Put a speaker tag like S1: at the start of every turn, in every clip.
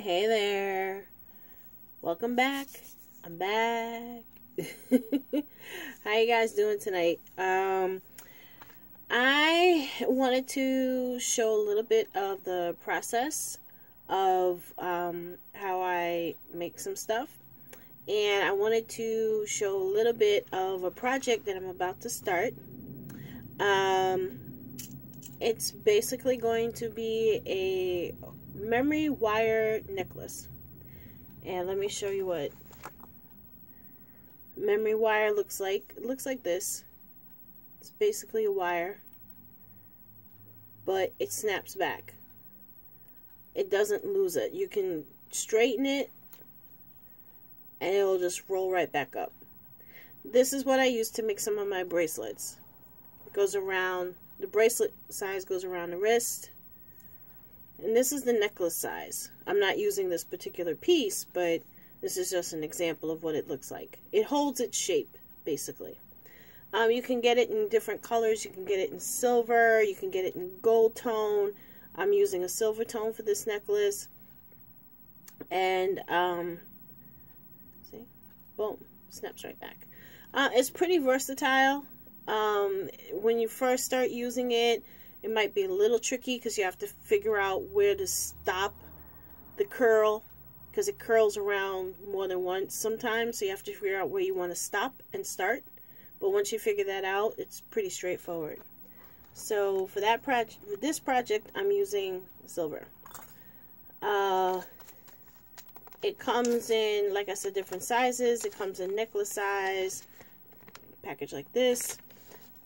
S1: Hey there. Welcome back. I'm back. How you guys doing tonight? I wanted to show a little bit of the process of how I make some stuff. And I wanted to show a little bit of a project that I'm about to start. It's basically going to be a memory wire necklace. And let me show you what memory wire looks like. It looks like this. It's basically a wire, but it snaps back. It doesn't lose it. You can straighten it and it'll just roll right back up. This is what I use to make some of my bracelets. It goes around, the bracelet size goes around the wrist. And this is the necklace size. I'm not using this particular piece, but this is just an example of what it looks like. It holds its shape, basically. You can get it in different colors. You can get it in silver. You can get it in gold tone. I'm using a silver tone for this necklace. And, see? Boom. Snaps right back. It's pretty versatile. When you first start using it, it might be a little tricky because you have to figure out where to stop the curl, because it curls around more than once sometimes, so you have to figure out where you want to stop and start. But once you figure that out, it's pretty straightforward. So for that project, with this project, I'm using silver. It comes in, like I said, different sizes. It comes in necklace size, package like this.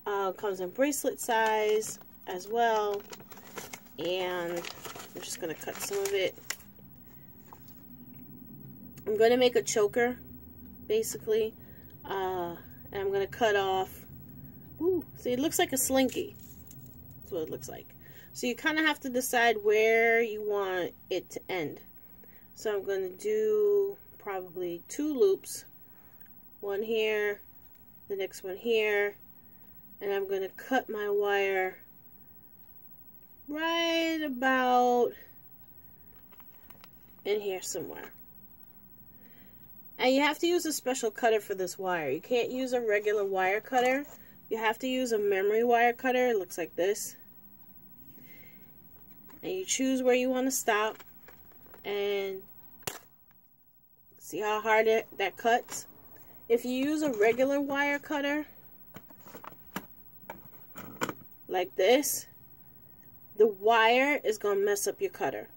S1: Comes in bracelet size as well, and I'm just going to cut some of it. I'm going to make a choker, basically, and I'm going to cut off, see, it looks like a slinky. That's what it looks like. So you kind of have to decide where you want it to end. So I'm going to do probably 2 loops, one here, the next one here, and I'm going to cut my wire right about in here somewhere. And you have to use a special cutter for this wire. You can't use a regular wire cutter. You have to use a memory wire cutter. It looks like this. And you choose where you want to stop. And see how hard that cuts? If you use a regular wire cutter, like this, the wire is going to mess up your cutter.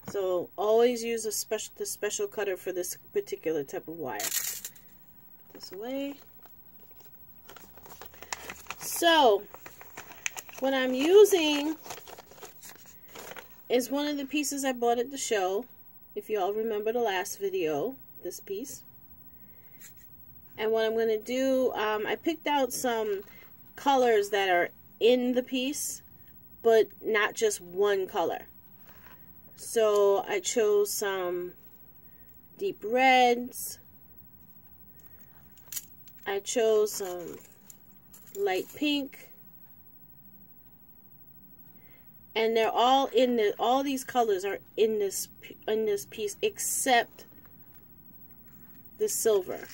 S1: So always use the special cutter for this particular type of wire. Put this away. So what I'm using is one of the pieces I bought at the show. If you all remember the last video, this piece. And what I'm going to do, I picked out some colors that are in the piece, but not just one color. So I chose some deep reds. I chose some light pink. And they're all in the, all these colors are in this piece except the silver.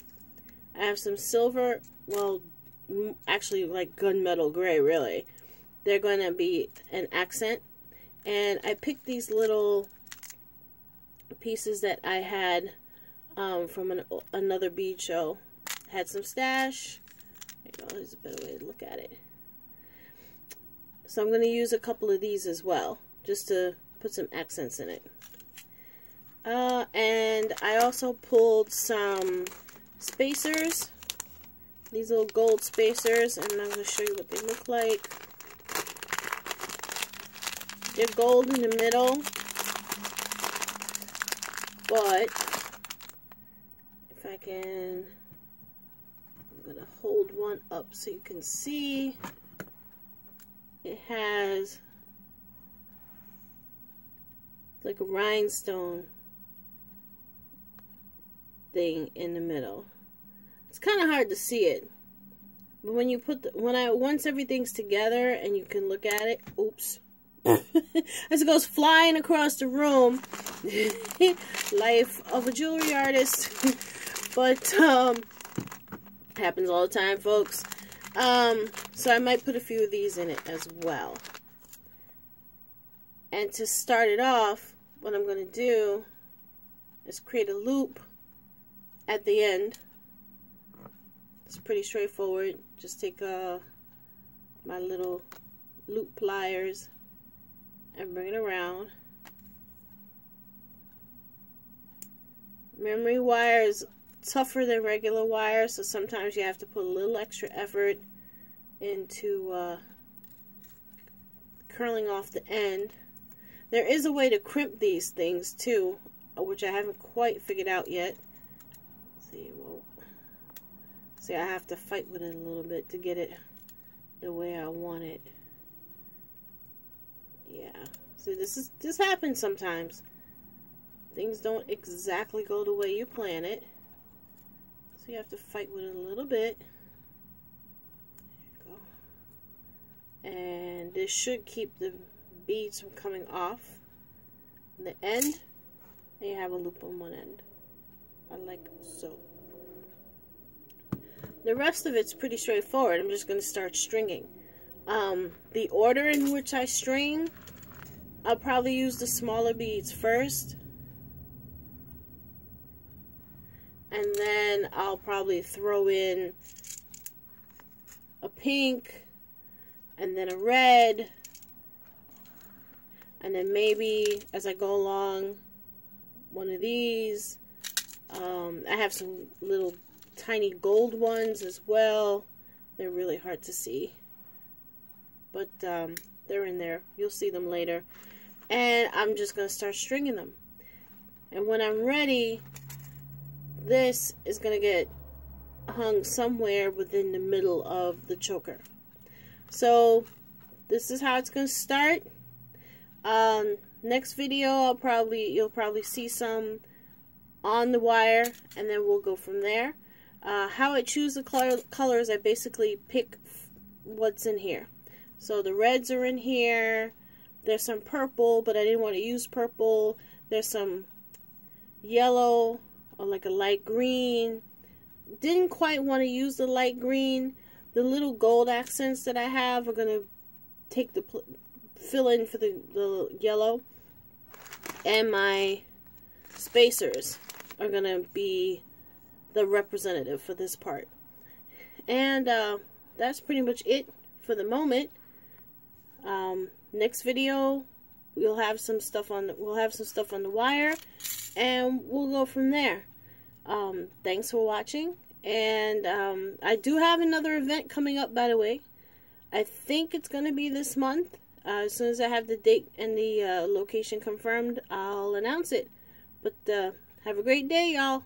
S1: I have some silver, well, actually like gunmetal gray, really. They're going to be an accent. And I picked these little pieces that I had from another bead show. Had some stash. There you go, there's a better way to look at it. So I'm going to use a couple of these as well, just to put some accents in it. And I also pulled some spacers. These little gold spacers, and I'm going to show you what they look like. They're gold in the middle, but if I can, I'm going to hold one up so you can see. It has like a rhinestone thing in the middle. It's kind of hard to see it, but when you put once everything's together and you can look at it, oops. as it goes flying across the room. Life of a jewelry artist. But, happens all the time, folks. So I might put a few of these in it as well. And to start it off, what I'm going to do is create a loop at the end. It's pretty straightforward. Just take my little loop pliers and bring it around. Memory wire is tougher than regular wire, so sometimes you have to put a little extra effort into curling off the end. There is a way to crimp these things too, which I haven't quite figured out yet. See, I have to fight with it a little bit to get it the way I want it. Yeah. See, this happens sometimes. Things don't exactly go the way you plan it. So you have to fight with it a little bit. There you go. And this should keep the beads from coming off the end. And you have a loop on one end. Like so. The rest of it's pretty straightforward. I'm just going to start stringing. The order in which I string, I'll probably use the smaller beads first. And then I'll probably throw in a pink, and then a red, and then maybe as I go along, one of these. I have some little tiny gold ones as well. They're really hard to see, but they're in there. You'll see them later. And I'm just going to start stringing them. And when I'm ready, this is going to get hung somewhere within the middle of the choker. So this is how it's going to start. Next video, you'll probably see some on the wire, and then we'll go from there. How I choose the colors, I basically pick what's in here. So the reds are in here. There's some purple, but I didn't want to use purple. There's some yellow, or like a light green. Didn't quite want to use the light green. The little gold accents that I have are going to take the fill in for the yellow. And my spacers are going to be the representative for this part. And that's pretty much it for the moment. Next video, we'll have some stuff on the wire, and we'll go from there. Thanks for watching, and I do have another event coming up, by the way. I think it's going to be this month. As soon as I have the date and the location confirmed, I'll announce it. But have a great day, y'all.